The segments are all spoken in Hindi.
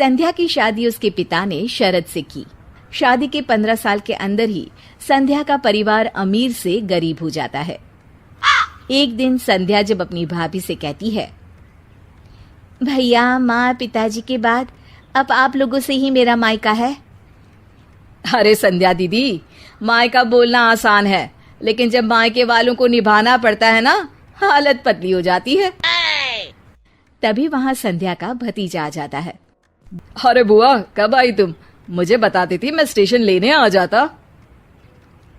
संध्या की शादी उसके पिता ने शरत से की। शादी के 15 साल के अंदर ही संध्या का परिवार अमीर से गरीब हो जाता है। एक दिन संध्या जब अपनी भाभी से कहती है, भैया माँ पिताजी के बाद अब आप लोगों से ही मेरा मायका है। अरे संध्या दीदी, मायका बोलना आसान है, लेकिन जब मायके वालों को निभाना पड़ता है ना, हालत पतली हो जाती है। तभी वहां संध्या का भतीजा आ जाता है। अरे बुआ, कब आई तुम? मुझे बताती थी, मैं स्टेशन लेने आ जाता।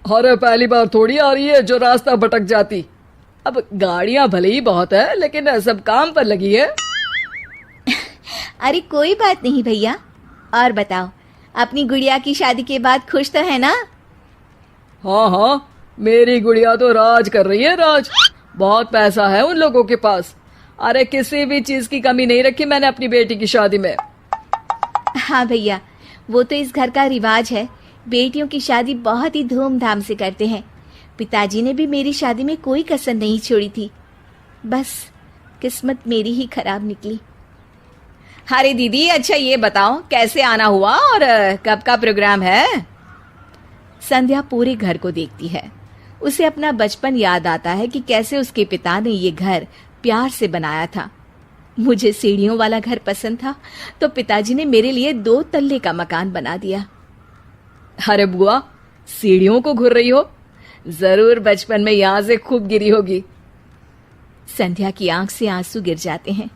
अरे पहली बार थोड़ी आ रही है जो रास्ता भटक जाती। अब गाड़ियां भले ही बहुत है, लेकिन सब काम पर लगी है। अरे कोई बात नहीं भैया। और बताओ, अपनी गुड़िया की शादी के बाद खुश तो है ना? हाँ हाँ, मेरी गुड़िया तो राज कर रही है, राज। बहुत पैसा है उन लोगों के पास। अरे किसी भी चीज की कमी नहीं रखी मैंने अपनी बेटी की शादी में। हाँ भैया, वो तो इस घर का रिवाज है। बेटियों की शादी बहुत ही धूमधाम से करते हैं। पिताजी ने भी मेरी शादी में कोई कसर नहीं छोड़ी थी। बस किस्मत मेरी ही खराब निकली। अरे दीदी, अच्छा ये बताओ कैसे आना हुआ और कब का प्रोग्राम है? संध्या पूरे घर को देखती है। उसे अपना बचपन याद आता है कि कैसे उसके पिता ने ये घर प्यार से बनाया था। मुझे सीढ़ियों वाला घर पसंद था, तो पिताजी ने मेरे लिए 2 तल्ले का मकान बना दिया। अरे बुआ, सीढ़ियों को घूर रही हो? जरूर बचपन में यहाँ से खूब गिरी होगी। संध्या की आंख से आंसू गिर जाते हैं।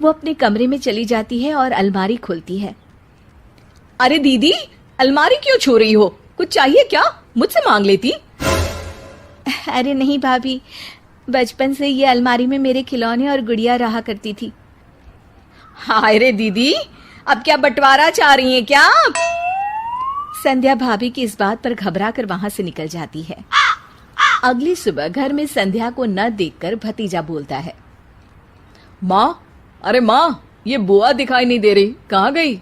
वो अपने कमरे में चली जाती है और अलमारी खोलती है। अरे दीदी, अलमारी क्यों छू रही हो? कुछ चाहिए क्या? मुझसे मांग लेती। अरे नहीं भाभी, बचपन से ये अलमारी में मेरे खिलौने और गुड़िया रहा करती थी। हाय रे दीदी, अब क्या बंटवारा चाह रही हैं क्या? संध्या भाभी की इस बात पर घबरा कर वहां से निकल जाती है। अगली सुबह घर में संध्या को न देखकर भतीजा बोलता है, माँ, अरे माँ, ये बुआ दिखाई नहीं दे रही, कहाँ गई?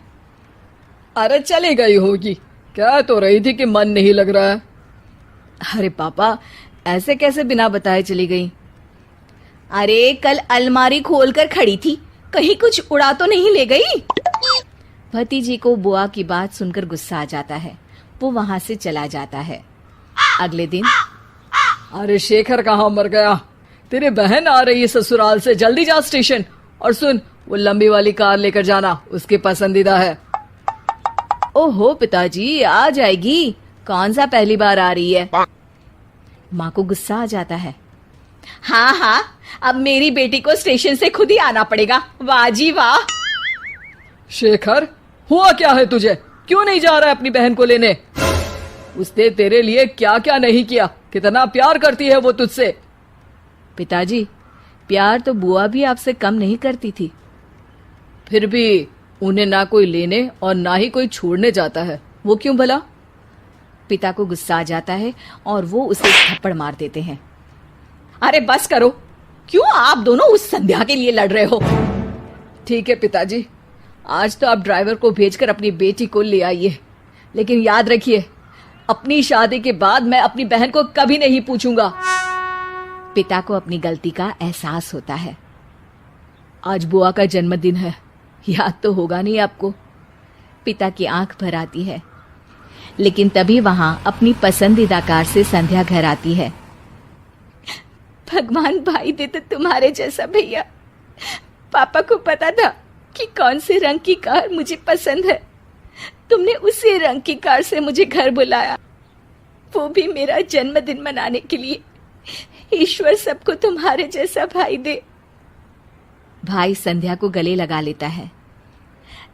अरे चली गई होगी, कह तो रही थी कि मन नहीं लग रहा है। अरे पापा, ऐसे कैसे बिना बताए चली गई? अरे कल अलमारी खोलकर खड़ी थी, कहीं कुछ उड़ा तो नहीं ले गई? भतीजी को बुआ की बात सुनकर गुस्सा आ जाता है। वो वहां से चला जाता है। अगले दिन, अरे शेखर कहाँ मर गया? तेरी बहन आ रही है ससुराल से, जल्दी जा स्टेशन। और सुन, वो लंबी वाली कार लेकर जाना, उसकी पसंदीदा है। ओहो पिताजी, आ जाएगी। कौन सा पहली बार आ रही है? माँ को गुस्सा आ जाता है। हाँ हाँ, अब मेरी बेटी को स्टेशन से खुद ही आना पड़ेगा। वाह जी वाह। शेखर, हुआ क्या है तुझे? क्यों नहीं जा रहा है अपनी बहन को लेने? उसने तेरे लिए क्या क्या नहीं किया, कितना प्यार करती है वो तुझसे। पिताजी, प्यार तो बुआ भी आपसे कम नहीं करती थी। फिर भी उन्हें ना कोई लेने और ना ही कोई छोड़ने जाता है, वो क्यों भला? पिता को गुस्सा आ जाता है और वो उसे थप्पड़ मार देते हैं। अरे बस करो, क्यों आप दोनों उस संध्या के लिए लड़ रहे हो? ठीक है पिताजी, आज तो आप ड्राइवर को भेजकर अपनी बेटी को ले आइए, लेकिन याद रखिए, अपनी शादी के बाद मैं अपनी बहन को कभी नहीं पूछूंगा। पिता को अपनी गलती का एहसास होता है। आज बुआ का जन्मदिन है, याद तो होगा नहीं आपको? पिता की आंख भर आती है। लेकिन तभी वहां अपनी पसंदीदा कार से संध्या घर आती है। भगवान भाई दे तो तुम्हारे जैसा भैया। पापा को पता था कि कौन से रंग की कार मुझे पसंद है। तुमने उसी रंग की कार से मुझे घर बुलाया, वो भी मेरा जन्मदिन मनाने के लिए। ईश्वर सबको तुम्हारे जैसा भाई दे। भाई संध्या को गले लगा लेता है।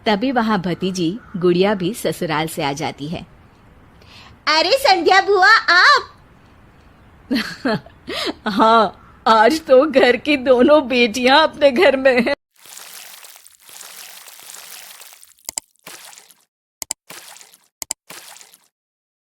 तभी वहां भतीजी गुड़िया भी ससुराल से आ जाती है। अरे संध्या बुआ, आप? हाँ, आज तो घर की दोनों बेटियां अपने घर में हैं।